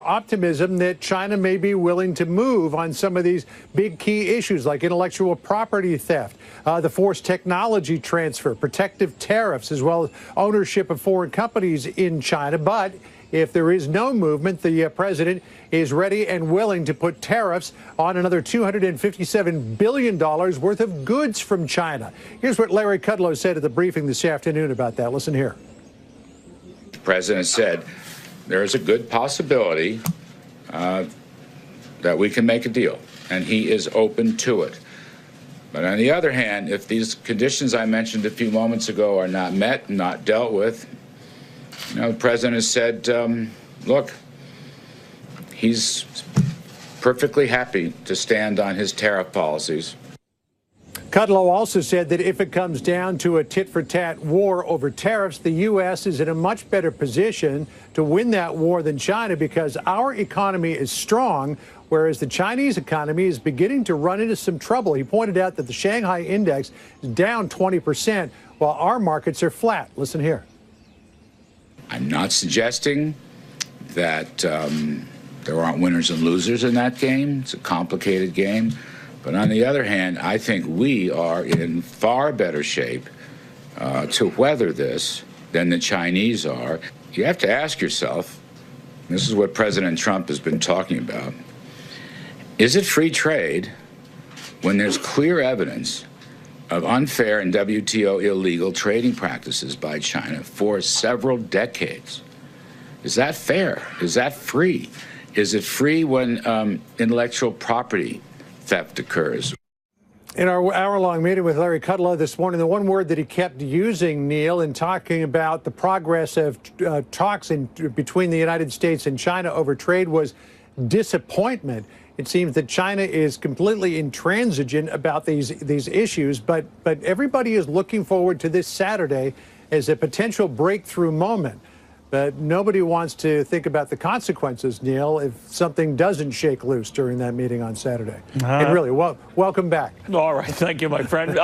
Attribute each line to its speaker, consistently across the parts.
Speaker 1: optimism that China may be willing to move on some of these big key issues like intellectual property theft, the forced technology transfer, protective tariffs, as well as ownership of foreign companies in China. But if there is no movement, the president is ready and willing to put tariffs on another $257 billion worth of goods from China. Here's what Larry Kudlow said at the briefing this afternoon about that. Listen here.
Speaker 2: The president said there is a good possibility that we can make a deal, and he is open to it. But on the other hand, if these conditions I mentioned a few moments ago are not met, not dealt with, the president has said, look, he's perfectly happy to stand on his tariff policies.
Speaker 1: Kudlow also said that if it comes down to a tit-for-tat war over tariffs, the U.S. is in a much better position to win that war than China because our economy is strong, whereas the Chinese economy is beginning to run into some trouble. He pointed out that the Shanghai index is down 20%, while our markets are flat. Listen here.
Speaker 2: I'm not suggesting that there aren't winners and losers in that game. It's a complicated game. But on the other hand, I think we are in far better shape to weather this than the Chinese are. You have to ask yourself, this is what President Trump has been talking about, is it free trade when there's clear evidence of unfair and WTO illegal trading practices by China for several decades? Is that fair? Is that free? Is it free when intellectual property theft occurs?
Speaker 1: In our hour-long meeting with Larry Kudlow this morning, the one word that he kept using, Neil, in talking about the progress of talks between the United States and China over trade was disappointment. It seems that China is completely intransigent about these issues, but everybody is looking forward to this Saturday as a potential breakthrough moment. But nobody wants to think about the consequences, Neil, if something doesn't shake loose during that meeting on Saturday. And really, welcome back.
Speaker 3: All right. Thank you, my friend.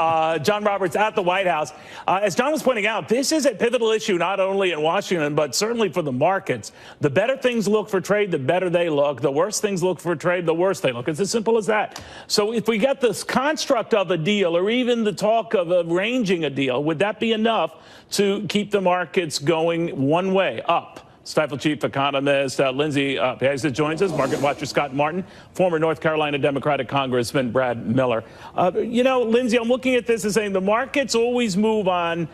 Speaker 3: John Roberts at the White House. As John was pointing out, this is a pivotal issue not only in Washington, but certainly for the markets. The better things look for trade, the better they look. The worse things look for trade, the worse they look. It's as simple as that. So if we get this construct of a deal or even the talk of arranging a deal, would that be enough to keep the markets going one way, up? Stifel chief economist Lindsay Paz joins us, market watcher Scott Martin, former North Carolina Democratic Congressman Brad Miller. Lindsay, I'm looking at this and saying the markets always move on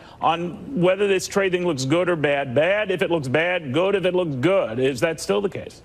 Speaker 3: whether this trade thing looks good or bad. Bad if it looks bad, good if it looks good. Is that still the case?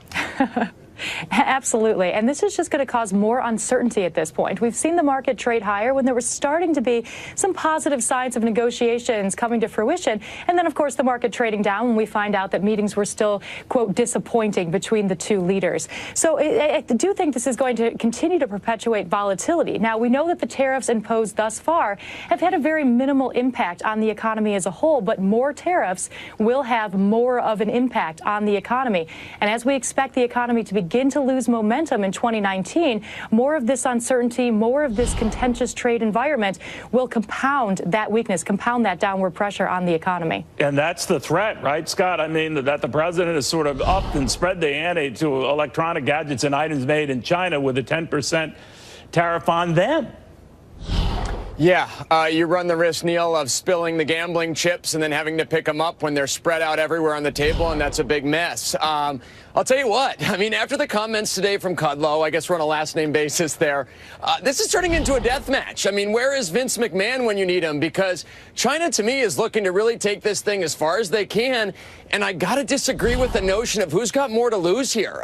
Speaker 4: Absolutely. And this is just going to cause more uncertainty at this point. We've seen the market trade higher when there was starting to be some positive signs of negotiations coming to fruition. And then, of course, the market trading down when we find out that meetings were still, quote, disappointing between the two leaders. So I do think this is going to continue to perpetuate volatility. Now, we know that the tariffs imposed thus far have had a very minimal impact on the economy as a whole, but more tariffs will have more of an impact on the economy. And as we expect the economy to begin to lose momentum in 2019, more of this uncertainty, more of this contentious trade environment will compound that weakness, compound that downward pressure on the economy.
Speaker 3: And that's the threat, right, Scott? I mean, that the president has sort of upped and spread the ante to electronic gadgets and items made in China with a 10% tariff on them.
Speaker 5: Yeah, you run the risk, Neil, of spilling the gambling chips and then having to pick them up when they're spread out everywhere on the table, and that's a big mess. I'll tell you what, I mean, after the comments today from Kudlow, I guess we're on a last-name basis there, this is turning into a death match. I mean, where is Vince McMahon when you need him? Because China, to me, is looking to really take this thing as far as they can, and I got to disagree with the notion of who's got more to lose here.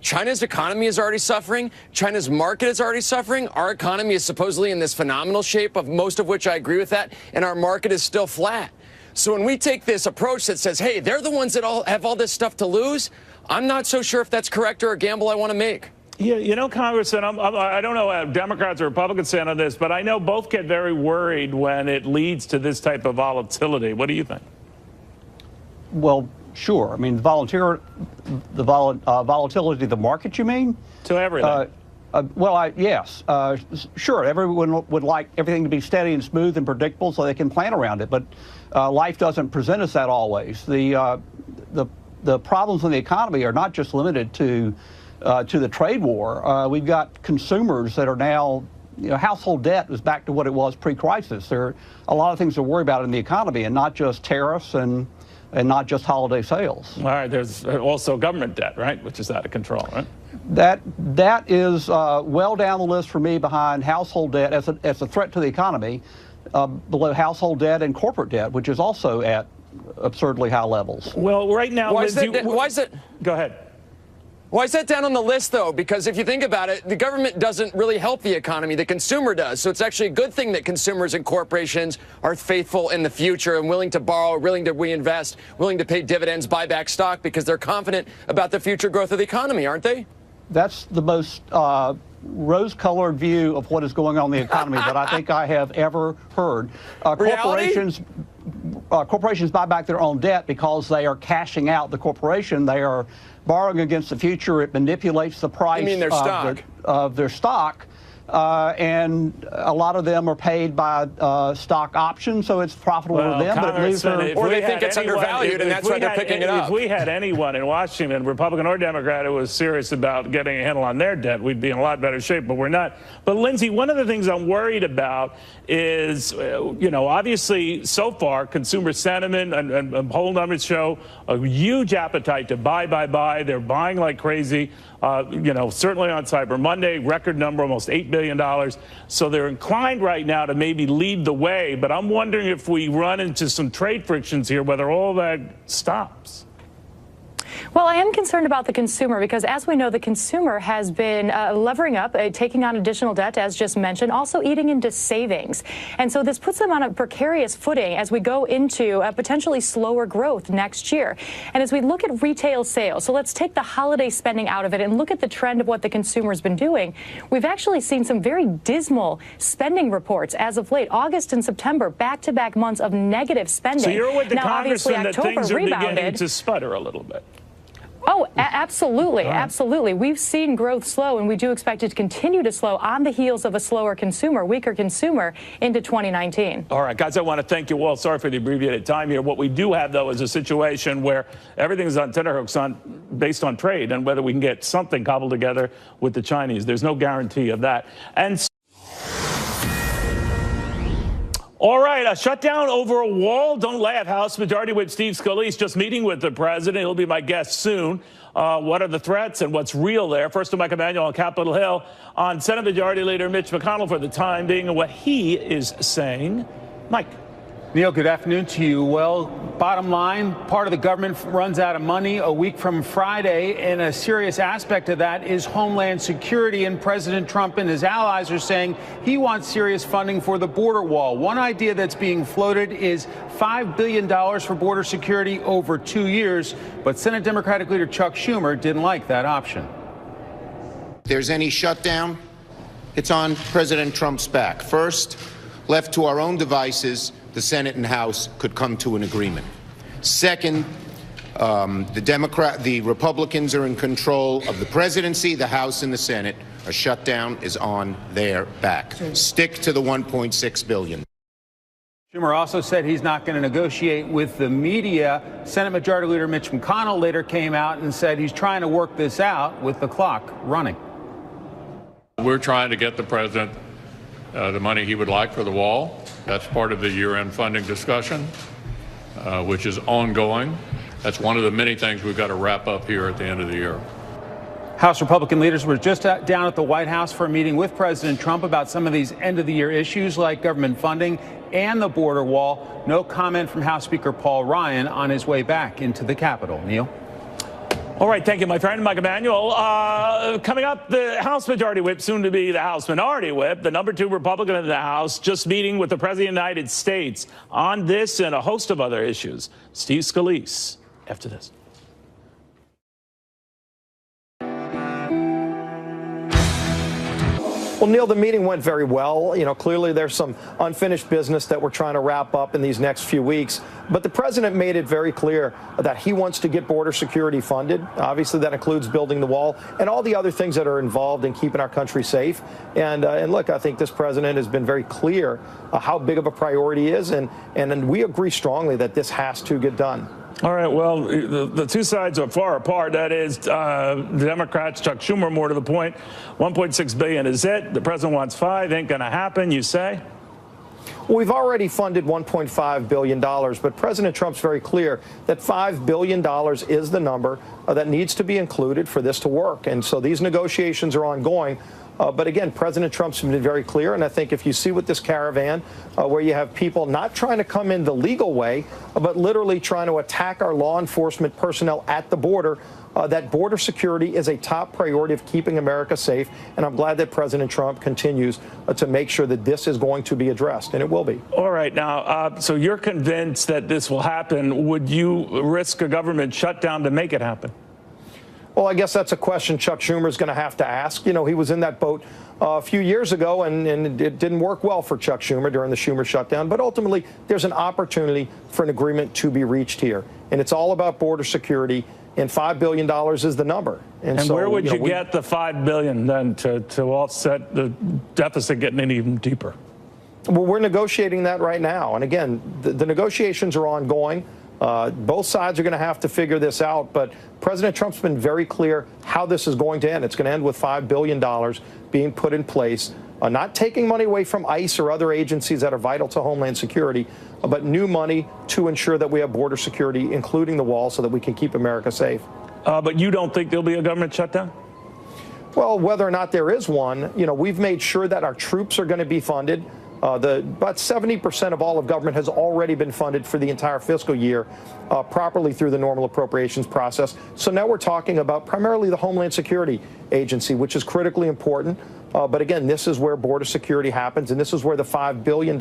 Speaker 5: China's economy is already suffering. China's market is already suffering. Our economy is supposedly in this phenomenal shape, of most of which I agree with that, and our market is still flat. So when we take this approach that says, hey, they're the ones that have all this stuff to lose, I'm not so sure if that's correct or a gamble I want to make.
Speaker 3: Yeah, Congressman, I don't know how Democrats or Republicans stand on this, but I know both get very worried when it leads to this type of volatility. What do you think?
Speaker 6: Well, sure. I mean, the volatility of the market, you mean?
Speaker 3: To everything.
Speaker 6: Yes, sure. Everyone would like everything to be steady and smooth and predictable so they can plan around it. But life doesn't present us that always. The the problems in the economy are not just limited to the trade war. We've got consumers that are now, household debt is back to what it was pre-crisis. There are a lot of things to worry about in the economy, and not just tariffs and not just holiday sales.
Speaker 3: All right, there's also government debt, right, which is out of control, right?
Speaker 6: That is well down the list for me behind household debt as a threat to the economy, below household debt and corporate debt, which is also at absurdly high levels.
Speaker 3: Well, right now,
Speaker 5: why is that?
Speaker 3: Go ahead.
Speaker 5: Why is that down on the list, though? Because if you think about it, the government doesn't really help the economy. The consumer does. So it's actually a good thing that consumers and corporations are faithful in the future and willing to borrow, willing to reinvest, willing to pay dividends, buy back stock, because they're confident about the future growth of the economy, aren't they?
Speaker 6: That's the most rose-colored view of what is going on in the economy that I think I have ever heard. Corporations buy back their own debt because they are cashing out the corporation. They are borrowing against the future. It manipulates the price of their stock. And a lot of them are paid by stock options, so it's profitable to them. But it leaves
Speaker 5: or they think it's undervalued, and that's why they're picking it up.
Speaker 3: If we had anyone in Washington, Republican or Democrat, who was serious about getting a handle on their debt, we'd be in a lot better shape, but we're not. But, Lindsay, one of the things I'm worried about is, obviously, so far, consumer sentiment and poll numbers show a huge appetite to buy. They're buying like crazy. Certainly on Cyber Monday, record number, almost $8 billion. So they're inclined right now to maybe lead the way. But I'm wondering if we run into some trade frictions here, whether all that stops.
Speaker 4: Well, I am concerned about the consumer because, as we know, the consumer has been levering up, taking on additional debt, as just mentioned, also eating into savings. And so this puts them on a precarious footing as we go into a potentially slower growth next year. And as we look at retail sales, so let's take the holiday spending out of it and look at the trend of what the consumer's been doing. We've actually seen some very dismal spending reports as of late. August and September, back-to-back months of negative spending.
Speaker 3: So you're with the
Speaker 4: now,
Speaker 3: congressman that things are
Speaker 4: rebounded.
Speaker 3: beginning to sputter a little bit.
Speaker 4: Oh, absolutely. Absolutely. We've seen growth slow, and we do expect it to continue to slow on the heels of a slower consumer, weaker consumer into 2019.
Speaker 3: All right, guys, I want to thank you all. Sorry for the abbreviated time here. What we do have, though, is a situation where everything is on tenterhooks based on trade and whether we can get something cobbled together with the Chinese. There's no guarantee of that. And all right, a shutdown over a wall. Don't laugh. House Majority Whip Steve Scalise just meeting with the president. He'll be my guest soon. What are the threats and what's real there? First to Mike Emanuel on Capitol Hill on Senate Majority Leader Mitch McConnell for the time being and what he is saying. Mike.
Speaker 7: Neil, good afternoon to you. Well, bottom line, part of the government runs out of money a week from Friday, and a serious aspect of that is Homeland Security. And President Trump and his allies are saying he wants serious funding for the border wall. One idea that's being floated is $5 billion for border security over 2 years, but Senate Democratic Leader Chuck Schumer didn't like that option.
Speaker 8: If there's any shutdown, it's on President Trump's back. First, left to our own devices, the Senate and House could come to an agreement. Second, the Republicans are in control of the presidency, the House, and the Senate. A shutdown is on their back. Stick to the $1.6 billion.
Speaker 7: Schumer also said he's not going to negotiate with the media. Senate Majority Leader Mitch McConnell later came out and said he's trying to work this out with the clock running.
Speaker 9: We're trying to get the president the money he would like for the wall. That's part of the year-end funding discussion, which is ongoing. That's one of the many things we've got to wrap up here at the end of the year.
Speaker 7: House Republican leaders were just down at the White House for a meeting with President Trump about some of these end-of-the-year issues like government funding and the border wall. No comment from House Speaker Paul Ryan on his way back into the Capitol. Neil?
Speaker 3: All right, thank you, my friend, Mike Emanuel. Coming up, the House Majority Whip, soon to be the House Minority Whip, the #2 Republican in the House, just meeting with the President of the United States on this and a host of other issues. Steve Scalise, after this.
Speaker 10: Well, Neil, the meeting went very well. Clearly there's some unfinished business that we're trying to wrap up in these next few weeks. But the president made it very clear that he wants to get border security funded. Obviously, that includes building the wall and all the other things that are involved in keeping our country safe. And look, I think this president has been very clear how big of a priority it is. And we agree strongly that this has to get done.
Speaker 3: All right, well, the two sides are far apart. That is, the Democrats, Chuck Schumer, more to the point, $1.6 billion is it. The president wants $5 billion. Ain't going to happen, you say?
Speaker 10: Well, we've already funded $1.5 billion, but President Trump's very clear that $5 billion is the number that needs to be included for this to work. And so these negotiations are ongoing. But again, President Trump's been very clear, and I think if you see with this caravan, where you have people not trying to come in the legal way, but literally trying to attack our law enforcement personnel at the border, that border security is a top priority of keeping America safe, and I'm glad that President Trump continues to make sure that this is going to be addressed, and it will be.
Speaker 3: All right. Now, so you're convinced that this will happen. Would you risk a government shutdown to make it happen?
Speaker 10: Well, I guess that's a question Chuck Schumer is going to have to ask. You know, he was in that boat a few years ago, and it didn't work well for Chuck Schumer during the Schumer shutdown. But ultimately, there's an opportunity for an agreement to be reached here. And it's all about border security, and $5 billion is the number.
Speaker 3: And so, where would you get the $5 billion then to offset the deficit getting in even deeper?
Speaker 10: Well, we're negotiating that right now. And again, the negotiations are ongoing. Both sides are going to have to figure this out, but President Trump's been very clear how this is going to end. It's going to end with $5 billion being put in place, not taking money away from ICE or other agencies that are vital to Homeland Security, but new money to ensure that we have border security, including the wall, so that we can keep America safe.
Speaker 3: But you don't think there'll be a government shutdown?
Speaker 10: Well, whether or not there is one, you know, we've made sure that our troops are going to be funded. About 70% of all of government has already been funded for the entire fiscal year properly through the normal appropriations process. So now we're talking about primarily the Homeland Security Agency, which is critically important. But again, this is where border security happens, and this is where the $5 billion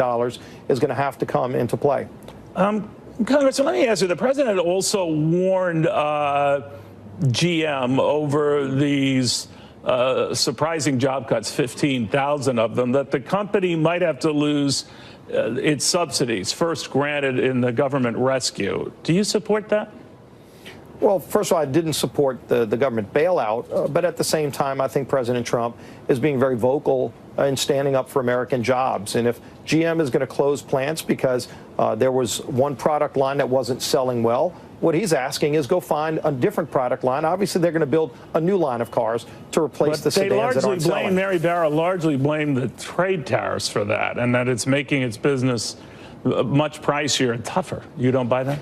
Speaker 10: is going to have to come into play.
Speaker 3: Congressman, let me ask you, the president also warned GM over these surprising job cuts, 15,000 of them, that the company might have to lose its subsidies, first granted in the government rescue. Do you support that?
Speaker 10: Well, first of all, I didn't support the government bailout, but at the same time, I think President Trump is being very vocal in standing up for American jobs. And if GM is going to close plants because there was one product line that wasn't selling well, what he's asking is go find a different product line. Obviously, they're going to build a new line of cars to replace the sedans that aren't selling.
Speaker 3: Mary Barra largely blamed the trade tariffs for that, and that it's making its business much pricier and tougher. You don't buy that?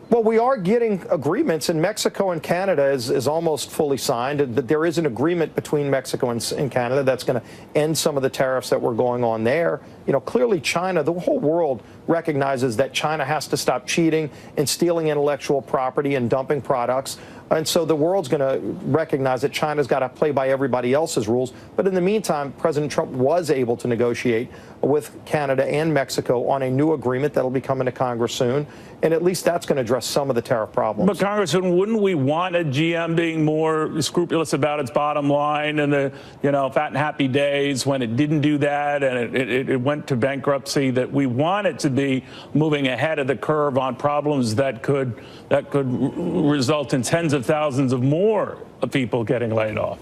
Speaker 10: Well, we are getting agreements, and Mexico and Canada is almost fully signed. There is an agreement between Mexico and Canada that's going to end some of the tariffs that were going on there. You know, clearly China, the whole world recognizes that China has to stop cheating and stealing intellectual property and dumping products. And so the world's going to recognize that China's got to play by everybody else's rules. But in the meantime, President Trump was able to negotiate with Canada and Mexico on a new agreement that'll be coming to Congress soon. And at least that's going to address some of the tariff problems.
Speaker 3: But, Congressman, wouldn't we want a GM being more scrupulous about its bottom line and the, you know, fat and happy days when it didn't do that and it went to bankruptcy, that we want it to be moving ahead of the curve on problems that could result in tens of thousands of more people getting laid off?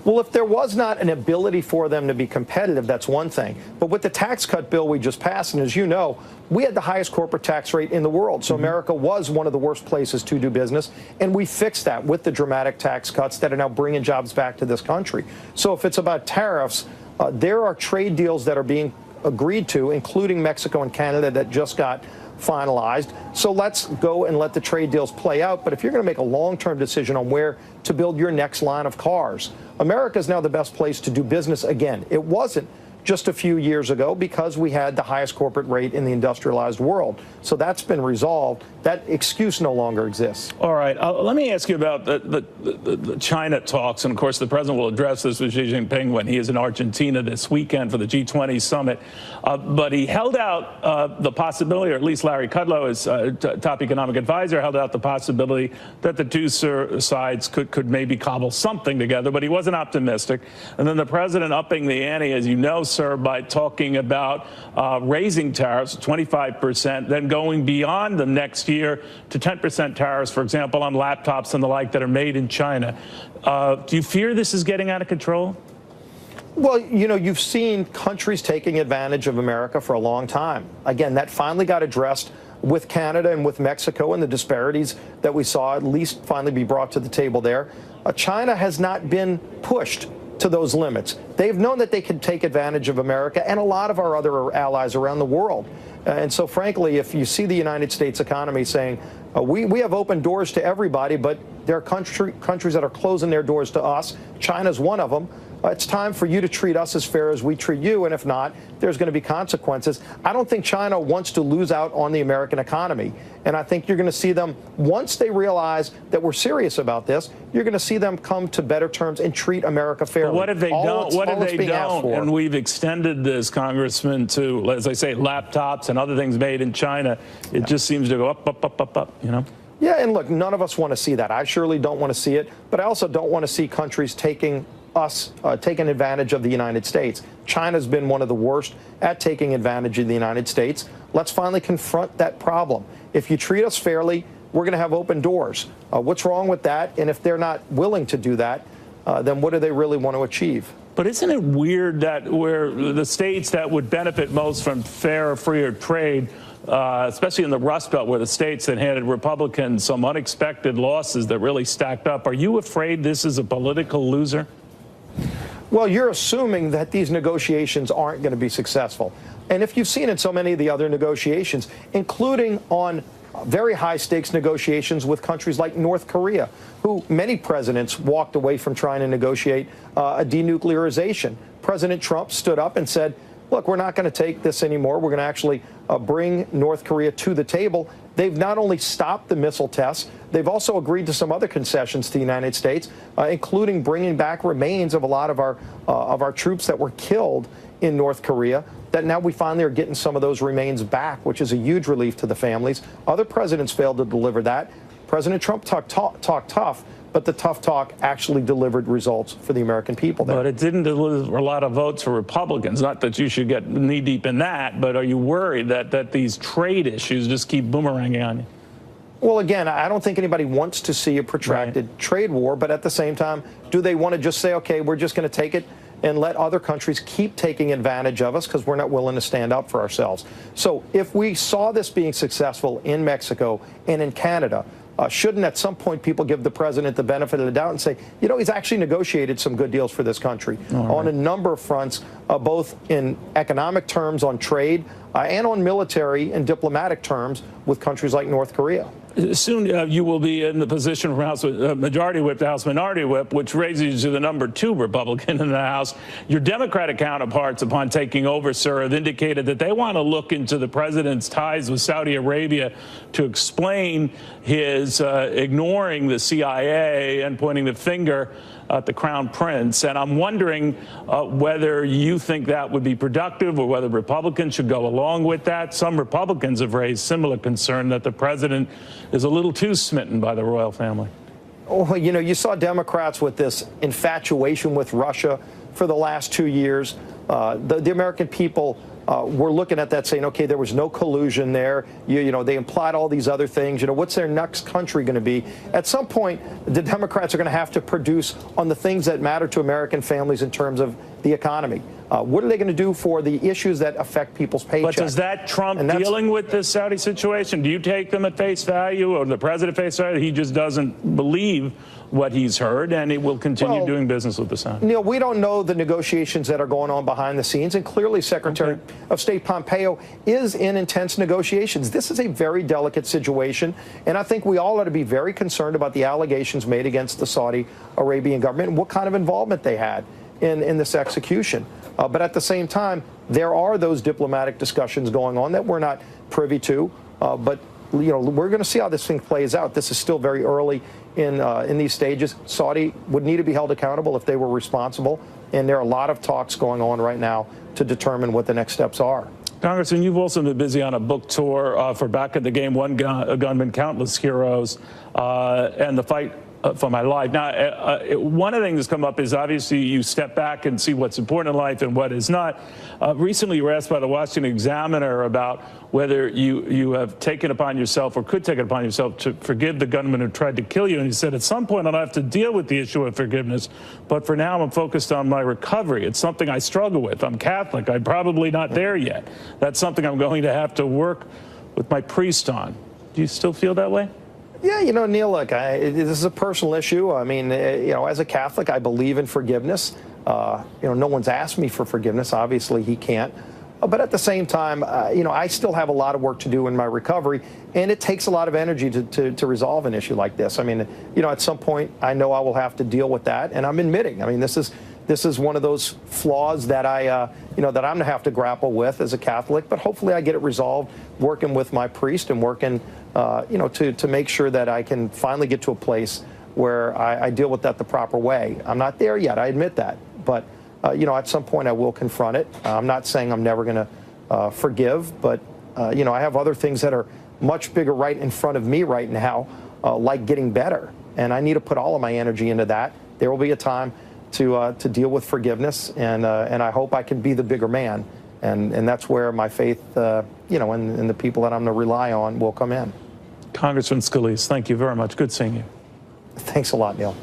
Speaker 10: Well, if there was not an ability for them to be competitive, that's one thing. But with the tax cut bill we just passed, and as you know, we had the highest corporate tax rate in the world. So America was one of the worst places to do business. And we fixed that with the dramatic tax cuts that are now bringing jobs back to this country. So if it's about tariffs, there are trade deals that are being agreed to, including Mexico and Canada, that just got finalized. So let's go and let the trade deals play out. But if you're going to make a long-term decision on where to build your next line of cars, America is now the best place to do business again. It wasn't just a few years ago because we had the highest corporate rate in the industrialized world. So that's been resolved. That excuse no longer exists.
Speaker 3: All right. Let me ask you about the China talks. And, of course, the president will address this with Xi Jinping when he is in Argentina this weekend for the G20 summit. But he held out the possibility, or at least Larry Kudlow, his top economic advisor, held out the possibility that the two sides could maybe cobble something together. But he wasn't optimistic. And then the president upping the ante, as you know, sir, by talking about raising tariffs 25%, then going beyond the next year to 10% tariffs, for example, on laptops and the like that are made in China. Do you fear this is getting out of control?
Speaker 10: Well, you know, you've seen countries taking advantage of America for a long time. Again, that finally got addressed with Canada and with Mexico and the disparities that we saw at least finally be brought to the table there. China has not been pushed to those limits. They've known that they can take advantage of America and a lot of our other allies around the world. And so, frankly, if you see the United States economy saying, we have open doors to everybody, but there are countries that are closing their doors to us. China's one of them. It's time for you to treat us as fair as we treat you, and if not, there's going to be consequences. I don't think China wants to lose out on the American economy, and I think you're going to see them, once they realize that we're serious about this, you're going to see them come to better terms and treat America fairly.
Speaker 3: But what if they don't? What if they don't? And we've extended this, Congressman, to, as I say, laptops and other things made in China. It just seems to go up, up, up, up, up, you know?
Speaker 10: Yeah, and look, none of us want to see that. I surely don't want to see it, but I also don't want to see countries taking advantage of the United States. China's been one of the worst at taking advantage of the United States. Let's finally confront that problem. If you treat us fairly, we're going to have open doors. What's wrong with that? And if they're not willing to do that, then what do they really want to achieve?
Speaker 3: But isn't it weird that where the states that would benefit most from fair, freer trade, especially in the Rust Belt, where the states that handed Republicans some unexpected losses that really stacked up, are you afraid this is a political loser?
Speaker 10: Well, you're assuming that these negotiations aren't going to be successful. And if you've seen in so many of the other negotiations, including on very high stakes negotiations with countries like North Korea, who many presidents walked away from trying to negotiate a denuclearization. President Trump stood up and said, look, we're not going to take this anymore. We're going to actually bring North Korea to the table. They've not only stopped the missile tests, they've also agreed to some other concessions to the United States, including bringing back remains of a lot of our troops that were killed in North Korea, that now we finally are getting some of those remains back, which is a huge relief to the families. Other presidents failed to deliver that. President Trump talked tough, but the tough talk actually delivered results for the American people there.
Speaker 3: But it didn't deliver a lot of votes for Republicans. Not that you should get knee-deep in that, but are you worried that these trade issues just keep boomeranging on you?
Speaker 10: Well, again, I don't think anybody wants to see a protracted trade war, but at the same time, do they want to just say, okay, we're just going to take it and let other countries keep taking advantage of us because we're not willing to stand up for ourselves? So if we saw this being successful in Mexico and in Canada, shouldn't at some point people give the president the benefit of the doubt and say, you know, he's actually negotiated some good deals for this country on a number of fronts, both in economic terms on trade and on military and diplomatic terms with countries like North Korea.
Speaker 3: Soon you will be in the position from House Majority Whip to House Minority Whip, which raises you to the number 2 Republican in the House. Your Democratic counterparts, upon taking over, sir, have indicated that they want to look into the president's ties with Saudi Arabia to explain his ignoring the CIA and pointing the finger at the Crown Prince. And I'm wondering whether you think that would be productive or whether Republicans should go along with that. Some Republicans have raised similar concern that the president is a little too smitten by the royal family.
Speaker 10: Oh, you know, you saw Democrats with this infatuation with Russia for the last 2 years. The American people were looking at that saying, okay, there was no collusion there. You know, they implied all these other things. You know, what's their next country going to be? At some point, the Democrats are going to have to produce on the things that matter to American families in terms of the economy. What are they going to do for the issues that affect people's paychecks?
Speaker 3: But does that Trump dealing with this Saudi situation, do you take them at face value or the president at face value? He just doesn't believe what he's heard, and he will continue doing business with the Saudis.
Speaker 10: Neil, we don't know the negotiations that are going on behind the scenes, and clearly Secretary of State Pompeo is in intense negotiations. This is a very delicate situation, and I think we all ought to be very concerned about the allegations made against the Saudi Arabian government and what kind of involvement they had in this execution. But at the same time, there are those diplomatic discussions going on that we're not privy to. But you know, we're going to see how this thing plays out. This is still very early in these stages. Saudi would need to be held accountable if they were responsible, and there are a lot of talks going on right now to determine what the next steps are.
Speaker 3: Congressman, you've also been busy on a book tour for Back at the Game, One Gunman, Countless Heroes, and the fight for my life. Now, one of the things that's come up is obviously you step back and see what's important in life and what is not. Recently, you were asked by the Washington Examiner about whether you have taken upon yourself or could take it upon yourself to forgive the gunman who tried to kill you. And you said, at some point, I'll have to deal with the issue of forgiveness. But for now, I'm focused on my recovery. It's something I struggle with. I'm Catholic. I'm probably not there yet. That's something I'm going to have to work with my priest on. Do you still feel that way?
Speaker 10: Yeah, you know, Neil, look, this is a personal issue. I mean, you know, as a Catholic, I believe in forgiveness. You know, no one's asked me for forgiveness. Obviously, he can't. But at the same time, you know, I still have a lot of work to do in my recovery, and it takes a lot of energy to resolve an issue like this. I mean, you know, at some point, I know I will have to deal with that, and I'm admitting. I mean, this is one of those flaws that you know, that I'm going to have to grapple with as a Catholic. But hopefully, I get it resolved, working with my priest and working, you know, to make sure that I can finally get to a place where I deal with that the proper way. I'm not there yet. I admit that, but. You know, at some point I will confront it. I'm not saying I'm never going to forgive, but, you know, I have other things that are much bigger right in front of me right now, like getting better. And I need to put all of my energy into that. There will be a time to deal with forgiveness, and I hope I can be the bigger man. And that's where my faith, you know, and the people that I'm going to rely on will come in.
Speaker 3: Congressman Scalise, thank you very much. Good seeing you.
Speaker 10: Thanks a lot, Neil.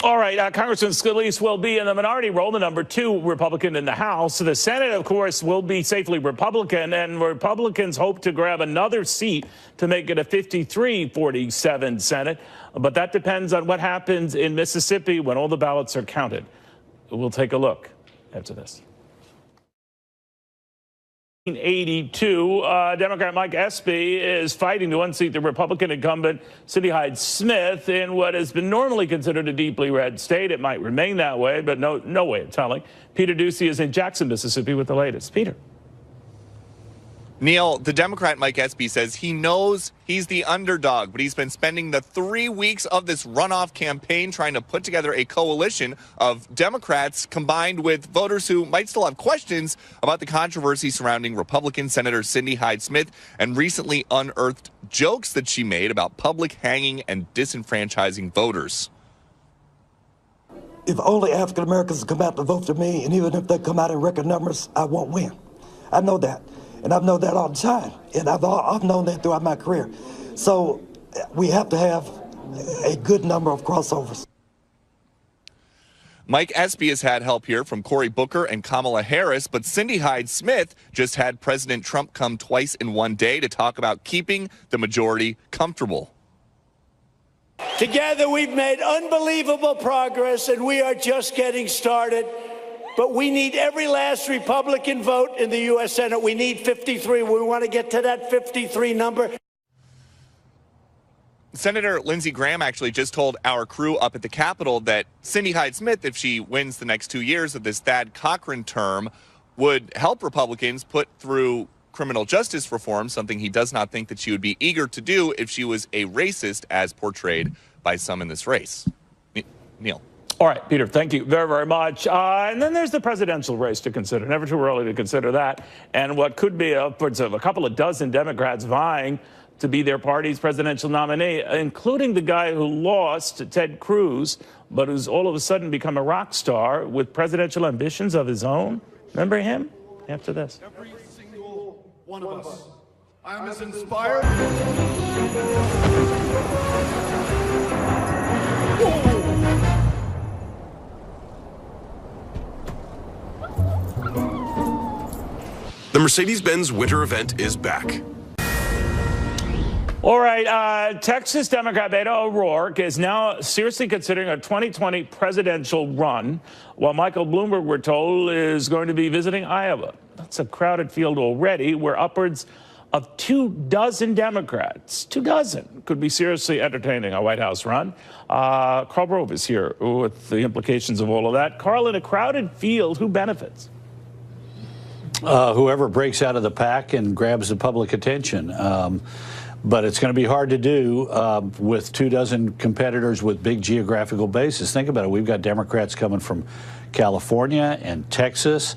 Speaker 3: All right, Congressman Scalise will be in the minority role, the number 2 Republican in the House. The Senate, of course, will be safely Republican, and Republicans hope to grab another seat to make it a 53-47 Senate. But that depends on what happens in Mississippi when all the ballots are counted. We'll take a look after this. 1982, Democrat Mike Espy is fighting to unseat the Republican incumbent Cindy Hyde-Smith in what has been normally considered a deeply red state. It might remain that way, but no way of telling. Peter Ducey is in Jackson, Mississippi with the latest. Peter.
Speaker 11: Neil, the Democrat Mike Espy says he knows he's the underdog, but he's been spending the 3 weeks of this runoff campaign trying to put together a coalition of Democrats combined with voters who might still have questions about the controversy surrounding Republican Senator Cindy Hyde-Smith and recently unearthed jokes that she made about public hanging and disenfranchising voters.
Speaker 12: If only African Americans come out to vote for me, and even if they come out in record numbers, I won't win. I know that. And I've known that all the time, and I've known that throughout my career. So we have to have a good number of crossovers.
Speaker 11: Mike Espy has had help here from Cory Booker and Kamala Harris, but Cindy Hyde-Smith just had President Trump come twice in one day to talk about keeping the majority comfortable.
Speaker 13: Together we've made unbelievable progress, and we are just getting started. But we need every last Republican vote in the U.S. Senate. We need 53. We want to get to that 53 number.
Speaker 11: Senator Lindsey Graham actually just told our crew up at the Capitol that Cindy Hyde-Smith, if she wins the next 2 years of this Thad Cochran term, would help Republicans put through criminal justice reform, something he does not think that she would be eager to do if she was a racist as portrayed by some in this race. Neil.
Speaker 3: All right, Peter, thank you very, very much. And then there's the presidential race to consider. Never too early to consider that. And what could be upwards of a couple of dozen Democrats vying to be their party's presidential nominee, including the guy who lost, Ted Cruz, but who's all of a sudden become a rock star with presidential ambitions of his own. Remember him? After this.
Speaker 14: Every single one of us. I'm as inspired.
Speaker 15: The Mercedes-Benz winter event is back.
Speaker 3: All right, Texas Democrat Beto O'Rourke is now seriously considering a 2020 presidential run, while Michael Bloomberg, we're told, is going to be visiting Iowa. That's a crowded field already, where upwards of 24 Democrats, 24, could be seriously entertaining a White House run. Carl Rove is here with the implications of all of that. Carl, in a crowded field, who benefits?
Speaker 16: Whoever breaks out of the pack and grabs the public attention. But it's going to be hard to do with 24 competitors with big geographical bases. Think about it. We've got Democrats coming from California and Texas,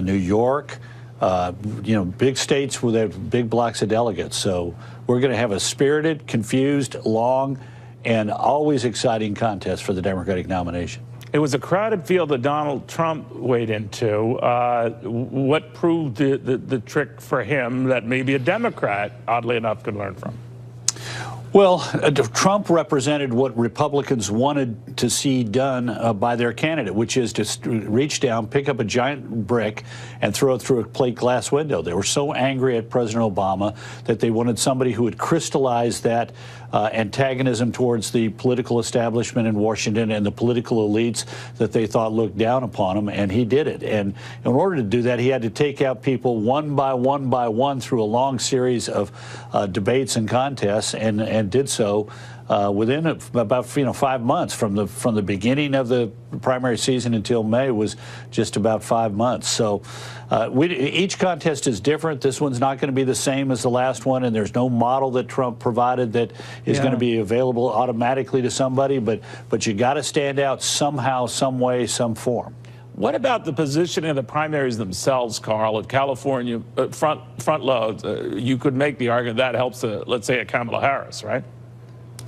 Speaker 16: New York, you know, big states with big blocks of delegates. So we're going to have a spirited, confused, long, and always exciting contest for the Democratic nomination.
Speaker 3: It was a crowded field that Donald Trump weighed into. What proved the trick for him that maybe a Democrat, oddly enough, could learn from?
Speaker 16: Well, Trump represented what Republicans wanted to see done by their candidate, which is to reach down, pick up a giant brick, and throw it through a plate glass window. They were so angry at President Obama that they wanted somebody who would crystallize that antagonism towards the political establishment in Washington and the political elites that they thought looked down upon him, and he did it. And in order to do that, he had to take out people one by one through a long series of debates and contests, and did so within about 5 months from the beginning of the primary season until May was just about 5 months. So each contest is different. This one's not going to be the same as the last one, and there's no model that Trump provided that is going to be available automatically to somebody. But you got to stand out somehow, some way, some form.
Speaker 3: What about the positioning of the primaries themselves, Carl? At California front load, you could make the argument that helps, let's say, a Kamala Harris, right?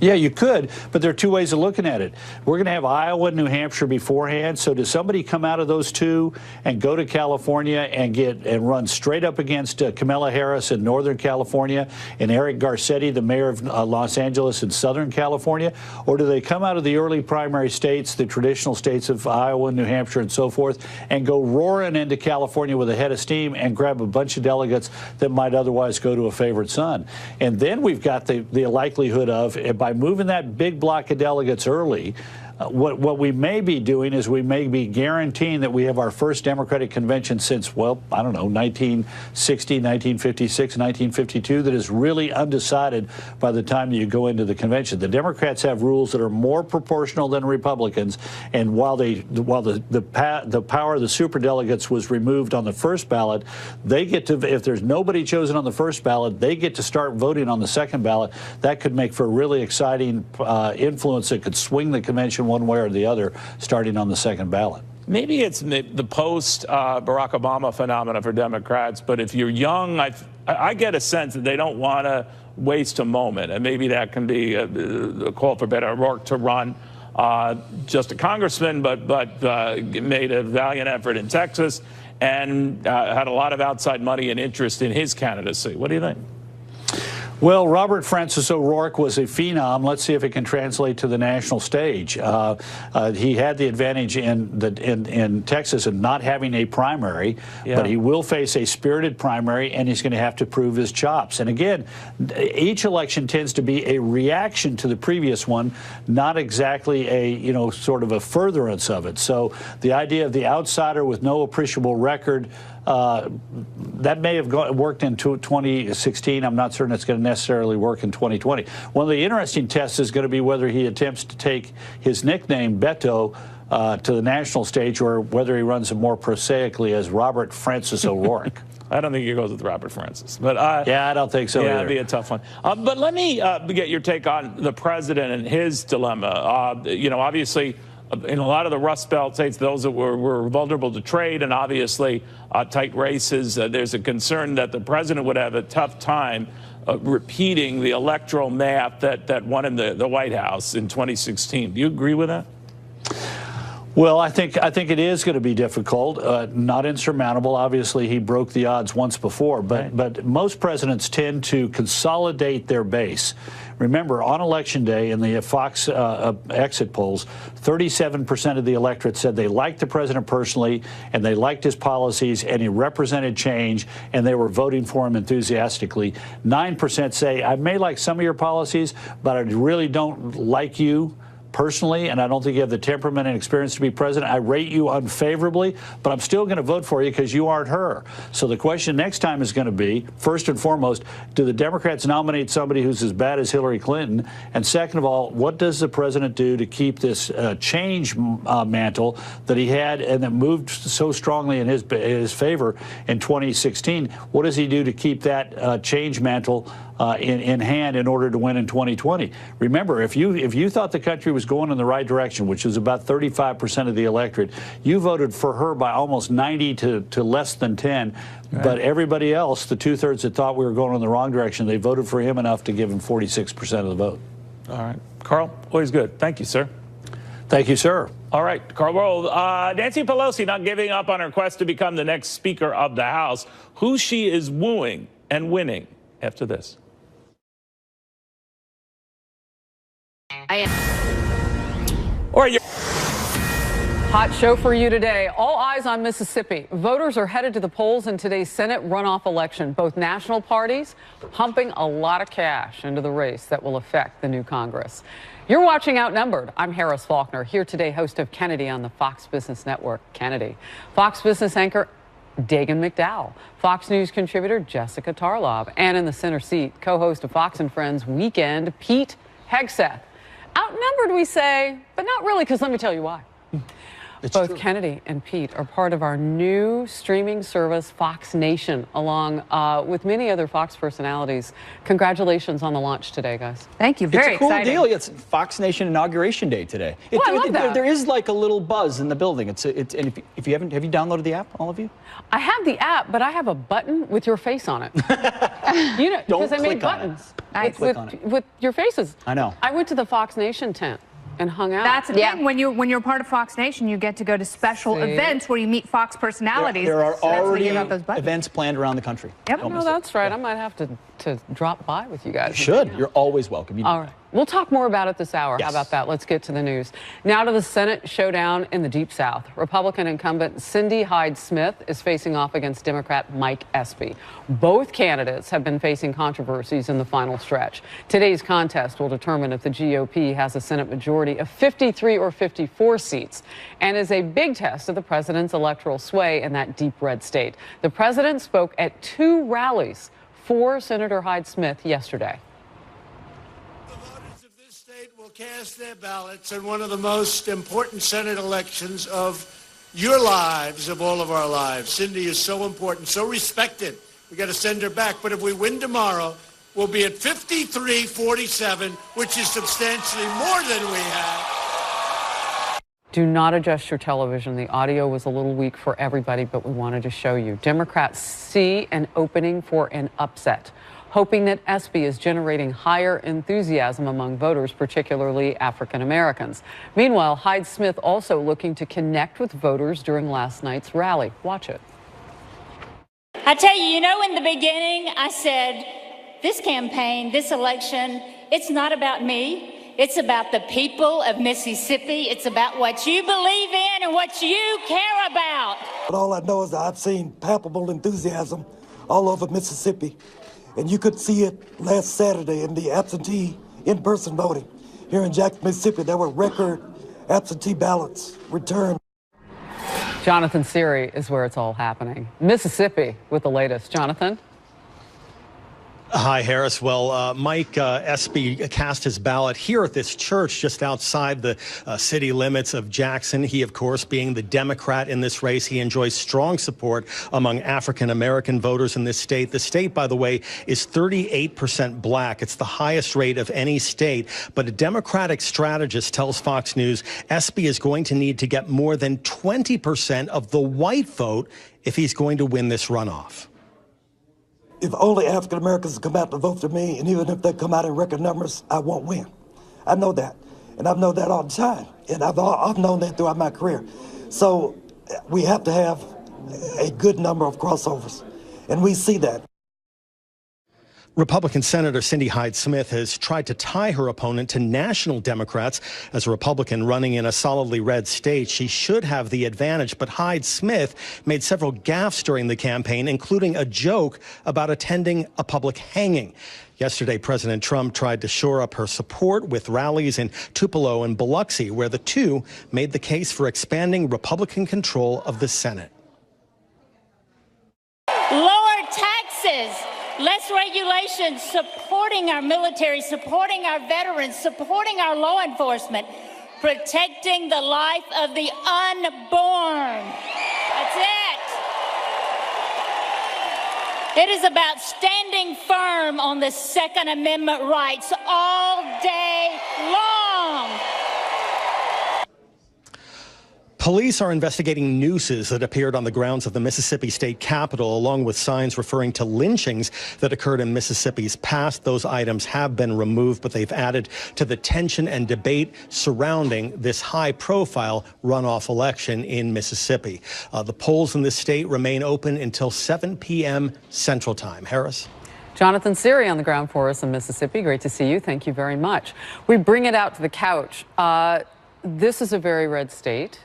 Speaker 16: Yeah, you could, but there are two ways of looking at it. We're going to have Iowa and New Hampshire beforehand. So does somebody come out of those two and go to California and run straight up against Kamala Harris in Northern California and Eric Garcetti, the mayor of Los Angeles in Southern California? Or do they come out of the early primary states, the traditional states of Iowa, New Hampshire, and so forth, and go roaring into California with a head of steam and grab a bunch of delegates that might otherwise go to a favorite son? And then we've got the likelihood of, by moving that big block of delegates early, what we may be doing is we may be guaranteeing that we have our first Democratic convention since, well, I don't know, 1960, 1956, 1952, that is really undecided by the time you go into the convention. The Democrats have rules that are more proportional than Republicans, and while the power of the superdelegates was removed on the first ballot, they get to, if there's nobody chosen on the first ballot, they get to start voting on the second ballot. That could make for a really exciting influence that could swing the convention one way or the other, starting on the second ballot.
Speaker 3: Maybe it's the post-Barack Obama phenomenon for Democrats, but if you're young, I get a sense that they don't want to waste a moment, and maybe that can be a call for Beto O'Rourke to run. Just a congressman, but made a valiant effort in Texas and had a lot of outside money and interest in his candidacy. What do you think?
Speaker 16: Well, Robert Francis O'Rourke was a phenom. Let's see if it can translate to the national stage. He had the advantage in Texas of not having a primary, but he will face a spirited primary, and he's going to have to prove his chops. And again, each election tends to be a reaction to the previous one, not exactly a, sort of a furtherance of it. So the idea of the outsider with no appreciable record, that may have worked in 2016. I'm not certain it's going to necessarily work in 2020. One of the interesting tests is going to be whether he attempts to take his nickname, Beto, to the national stage, or whether he runs it more prosaically as Robert Francis O'Rourke.
Speaker 3: I don't think he goes with Robert Francis. But
Speaker 16: yeah, I don't think so either.
Speaker 3: It'd be a tough one. But let me get your take on the president and his dilemma. Obviously, in a lot of the Rust Belt states, those that were vulnerable to trade and obviously tight races, there's a concern that the president would have a tough time repeating the electoral math that won him the White House in 2016. Do you agree with that?
Speaker 16: Well, I think it is going to be difficult, not insurmountable. Obviously, he broke the odds once before, but most presidents tend to consolidate their base. Remember, on Election Day in the Fox exit polls, 37% of the electorate said they liked the president personally, and they liked his policies, and he represented change, and they were voting for him enthusiastically. 9% say, I may like some of your policies, but I really don't like you personally, and I don't think you have the temperament and experience to be president. I rate you unfavorably, but I'm still going to vote for you because you aren't her. So the question next time is going to be, first and foremost, do the Democrats nominate somebody who's as bad as Hillary Clinton? And second of all, what does the president do to keep this change mantle that he had and that moved so strongly in his favor in 2016? What does he do to keep that change mantle in hand in order to win in 2020? Remember, if you thought the country was going in the right direction, which was about 35% of the electorate, you voted for her by almost 90 to less than 10. Right. But everybody else, the two-thirds that thought we were going in the wrong direction, they voted for him enough to give him 46% of the vote.
Speaker 3: All right. Carl, always good. Thank you, sir.
Speaker 16: Thank you, sir.
Speaker 3: All right, Carl Roll. Nancy Pelosi not giving up on her quest to become the next Speaker of the House. Who she is wooing and winning after this. Or you
Speaker 17: Hot show for you today. All eyes on Mississippi. Voters are headed to the polls in today's Senate runoff election. Both national parties pumping a lot of cash into the race that will affect the new Congress. You're watching Outnumbered. I'm Harris Faulkner, here today, host of Kennedy on the Fox Business Network. Kennedy. Fox Business anchor Dagan McDowell. Fox News contributor Jessica Tarlov. And in the center seat, co-host of Fox and Friends Weekend, Pete Hegseth. Outnumbered, we say, but not really, because let me tell you why. Both true. Kennedy and Pete are part of our new streaming service, Fox Nation, along with many other Fox personalities. Congratulations on the launch today, guys.
Speaker 18: Thank you. Very
Speaker 19: It's a cool
Speaker 18: exciting.
Speaker 19: deal. It's Fox Nation Inauguration Day today.
Speaker 17: I love that.
Speaker 19: There is like a little buzz in the building. And if you haven't, have you downloaded the app, all of you?
Speaker 17: I have the app, but I have a button with your face on it. You know, because I made buttons with your faces.
Speaker 19: I know.
Speaker 17: I went to the Fox Nation tent and hung out.
Speaker 18: That's the thing. When you're part of Fox Nation, you get to go to special events where you meet Fox personalities.
Speaker 19: There are
Speaker 18: So that's where you
Speaker 19: already
Speaker 18: get those buttons.
Speaker 19: events planned around the country.
Speaker 18: Yep.
Speaker 17: No, that's right. I might have to drop by with you guys.
Speaker 19: You should. You're always welcome.
Speaker 17: All right. We'll talk more about it this hour. How about that? Let's get to the news. Now to the Senate showdown in the Deep South. Republican incumbent Cindy Hyde-Smith is facing off against Democrat Mike Espy. Both candidates have been facing controversies in the final stretch. Today's contest will determine if the GOP has a Senate majority of 53 or 54 seats and is a big test of the president's electoral sway in that deep red state. The president spoke at 2 rallies for Senator Hyde-Smith yesterday.
Speaker 13: Will cast their ballots in one of the most important Senate elections of your lives, of all of our lives. Cindy is so important, so respected. We got to send her back. But if we win tomorrow, we'll be at 53-47, which is substantially more than we have.
Speaker 17: Do not adjust your television. The audio was a little weak for everybody, but we wanted to show you. Democrats see an opening for an upset, hoping that Espy is generating higher enthusiasm among voters, particularly African Americans. Meanwhile, Hyde-Smith also looking to connect with voters during last night's rally. Watch it.
Speaker 20: I tell you, in the beginning, I said, this campaign, this election, it's not about me. It's about the people of Mississippi. It's about what you believe in and what you care about.
Speaker 12: But all I know is that I've seen palpable enthusiasm all over Mississippi. And you could see it last Saturday in the absentee in-person voting. Here in Jackson, Mississippi, there were record absentee ballots returned.
Speaker 17: Jonathan Seary is where it's all happening. Mississippi with the latest. Jonathan?
Speaker 21: Hi, Harris. Well, Mike Espy cast his ballot here at this church just outside the city limits of Jackson. He, of course, being the Democrat in this race, he enjoys strong support among African-American voters in this state. The state, by the way, is 38% black. It's the highest rate of any state. But a Democratic strategist tells Fox News Espy is going to need to get more than 20% of the white vote if he's going to win this runoff.
Speaker 12: If only African Americans come out to vote for me, and even if they come out in record numbers, I won't win. I know that, and I've known that all the time, and I've known that throughout my career. So we have to have a good number of crossovers, and we see that.
Speaker 21: Republican Senator Cindy Hyde-Smith has tried to tie her opponent to national Democrats. As a Republican running in a solidly red state, she should have the advantage. But Hyde-Smith made several gaffes during the campaign, including a joke about attending a public hanging. Yesterday, President Trump tried to shore up her support with rallies in Tupelo and Biloxi, where the two made the case for expanding Republican control of the Senate.
Speaker 20: Lower taxes. Less regulations, supporting our military, supporting our veterans, supporting our law enforcement, protecting the life of the unborn. That's it. It is about standing firm on the Second Amendment rights all day long.
Speaker 21: Police are investigating nooses that appeared on the grounds of the Mississippi State Capitol, along with signs referring to lynchings that occurred in Mississippi's past. Those items have been removed, but they've added to the tension and debate surrounding this high-profile runoff election in Mississippi. The polls in this state remain open until 7 p.m. Central Time. Harris?
Speaker 17: Jonathan Siri on the ground for us in Mississippi. Great to see you. Thank you very much. We bring it out to the couch. This is a very red state,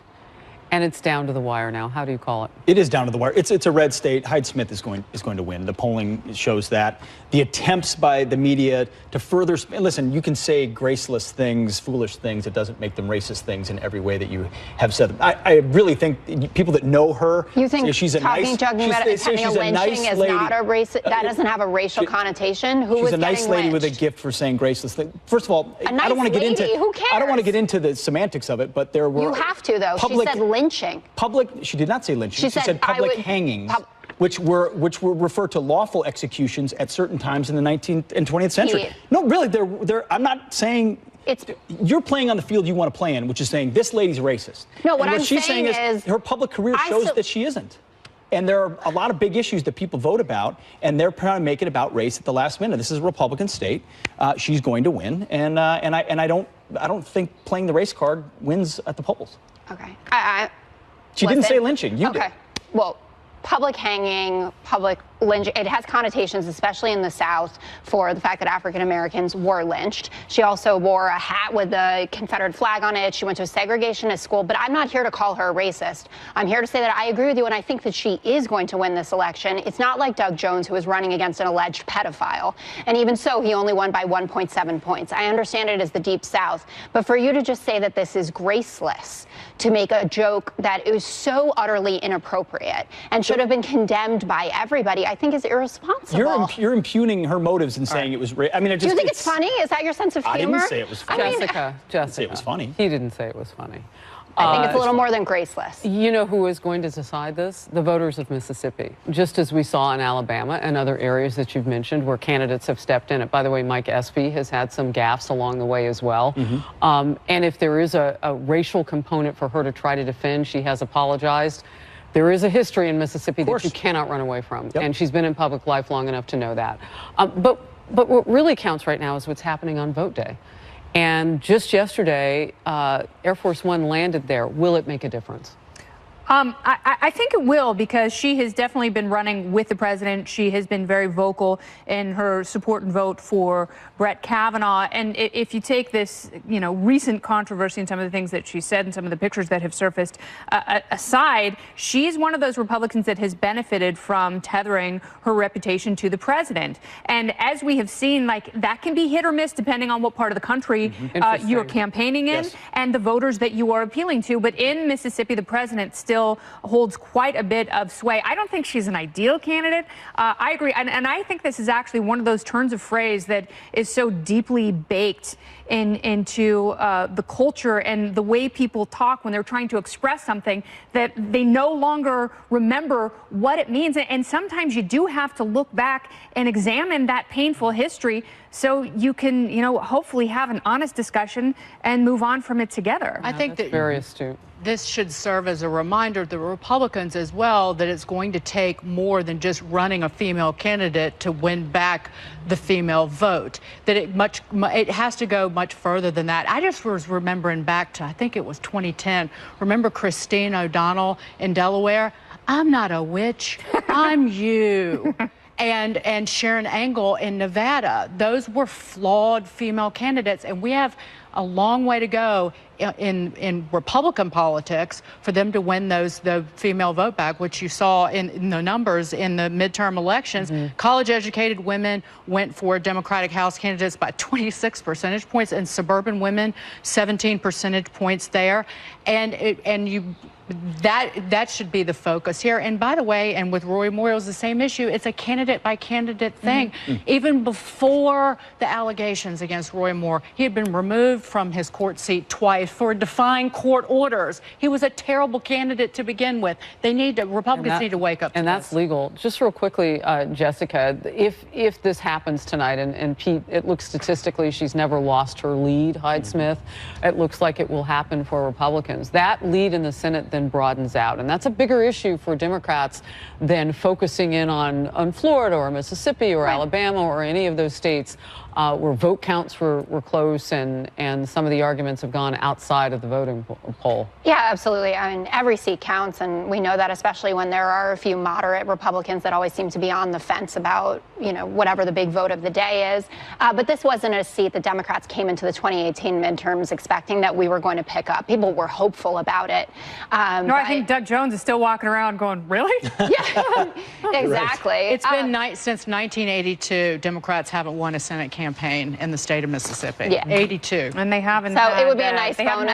Speaker 17: and it's down to the wire now. How do you call it?
Speaker 19: It is down to the wire. It's a red state. Hyde Smith is going to win. The polling shows that. The attempts by the media to further listen, you can say graceless things, foolish things. It doesn't make them racist things in every way that you have said them. I really think people that know her,
Speaker 2: you think
Speaker 19: she's a
Speaker 2: talking about it, having a lynching is not a race. That doesn't have a racial connotation.
Speaker 19: She's a nice lady with a gift for saying graceless things. First of all, I don't want to get into.
Speaker 2: Who cares?
Speaker 19: I don't want to get into the semantics of it, but there were.
Speaker 2: You have to though. She said lynching.
Speaker 19: She did not say lynching.
Speaker 2: She
Speaker 19: said public hangings. Which were referred to lawful executions at certain times in the 19th and 20th century. No, really, I'm not saying you're playing on the field you want to play in, which is saying this lady's racist.
Speaker 2: No, what
Speaker 19: she's saying is her public career shows that she isn't. And there are a lot of big issues that people vote about, and they're trying to make it about race at the last minute. This is a Republican state. She's going to win, and I don't think playing the race card wins at the polls.
Speaker 2: Okay.
Speaker 19: She didn't say lynching. You did.
Speaker 2: Well, public hanging, public lynching, it has connotations, especially in the South, for the fact that African Americans were lynched. She also wore a hat with the Confederate flag on it. She went to a segregationist school, but I'm not here to call her a racist. I'm here to say that I agree with you, and I think that she is going to win this election. It's not like Doug Jones, who is running against an alleged pedophile. And even so, he only won by 1.7 points. I understand it is the Deep South, but for you to just say that this is graceless, to make a joke that is so utterly inappropriate and should have been condemned by everybody, I think is irresponsible.
Speaker 19: You're impugning her motives and saying it was. I mean,
Speaker 2: do you think it's funny? Is that your sense of humor?
Speaker 19: I didn't say it was funny.
Speaker 17: Jessica,
Speaker 19: I didn't say it was funny.
Speaker 17: He didn't say it was funny.
Speaker 2: I think it's a little more than graceless.
Speaker 17: You know who is going to decide this? The voters of Mississippi, just as we saw in Alabama and other areas that you've mentioned where candidates have stepped in it. By the way, Mike Espy has had some gaffes along the way as well. And if there is a racial component for her to try to defend, she has apologized. There is a history in Mississippi that you cannot run away from, and she's been in public life long enough to know that. But what really counts right now is what's happening on vote day. And just yesterday, Air Force One landed there. Will it make a difference?
Speaker 18: I think it will, because she has definitely been running with the president. She has been very vocal in her support and vote for Brett Kavanaugh. And if you take this, recent controversy and some of the things that she said and some of the pictures that have surfaced aside, she's one of those Republicans that has benefited from tethering her reputation to the president. And as we have seen, that can be hit or miss depending on what part of the country you're campaigning in and the voters that you are appealing to. But in Mississippi, the president still holds quite a bit of sway. I don't think she's an ideal candidate. I agree. And I think this is actually one of those turns of phrase that is so deeply baked into the culture and the way people talk when they're trying to express something that they no longer remember what it means. And sometimes you do have to look back and examine that painful history so you can, hopefully have an honest discussion and move on from it together.
Speaker 22: I think that
Speaker 17: very astute.
Speaker 22: This should serve as a reminder to the Republicans as well that it's going to take more than just running a female candidate to win back the female vote. That it has to go much further than that. I just was remembering back to, I think it was 2010. Remember Christine O'Donnell in Delaware? I'm not a witch, I'm you. And Sharon Angle in Nevada. Those were flawed female candidates, and we have a long way to go in Republican politics for them to win the female vote back, which you saw in the numbers in the midterm elections. College-educated women went for Democratic House candidates by 26 percentage points, and suburban women 17 percentage points there. That should be the focus here. And by the way, and with Roy Moore, it's the same issue. It's a candidate by candidate thing. Even before the allegations against Roy Moore, he had been removed from his court seat twice for defying court orders. He was a terrible candidate to begin with. Republicans need to wake up to
Speaker 17: And that's legal. Just real quickly, Jessica, if this happens tonight, and Pete, it looks statistically she's never lost her lead, Hyde Smith. It looks like it will happen for Republicans. That lead in the Senate then then broadens out. And that's a bigger issue for Democrats than focusing in on Florida or Mississippi or Alabama or any of those states where vote counts were close and some of the arguments have gone outside of the voting poll.
Speaker 2: Yeah, absolutely. I mean, every seat counts, and we know that especially when there are a few moderate Republicans that always seem to be on the fence about, you know, whatever the big vote of the day is. But this wasn't a seat that Democrats came into the 2018 midterms expecting that we were going to pick up. People were hopeful about it.
Speaker 1: No, I think Doug Jones is still walking around going, really?
Speaker 2: Yeah, exactly.
Speaker 22: It's been since 1982, Democrats haven't won a Senate campaign in the state of Mississippi.
Speaker 2: Yeah.
Speaker 22: 82.
Speaker 1: And they haven't.
Speaker 2: So it would be a nice bonus.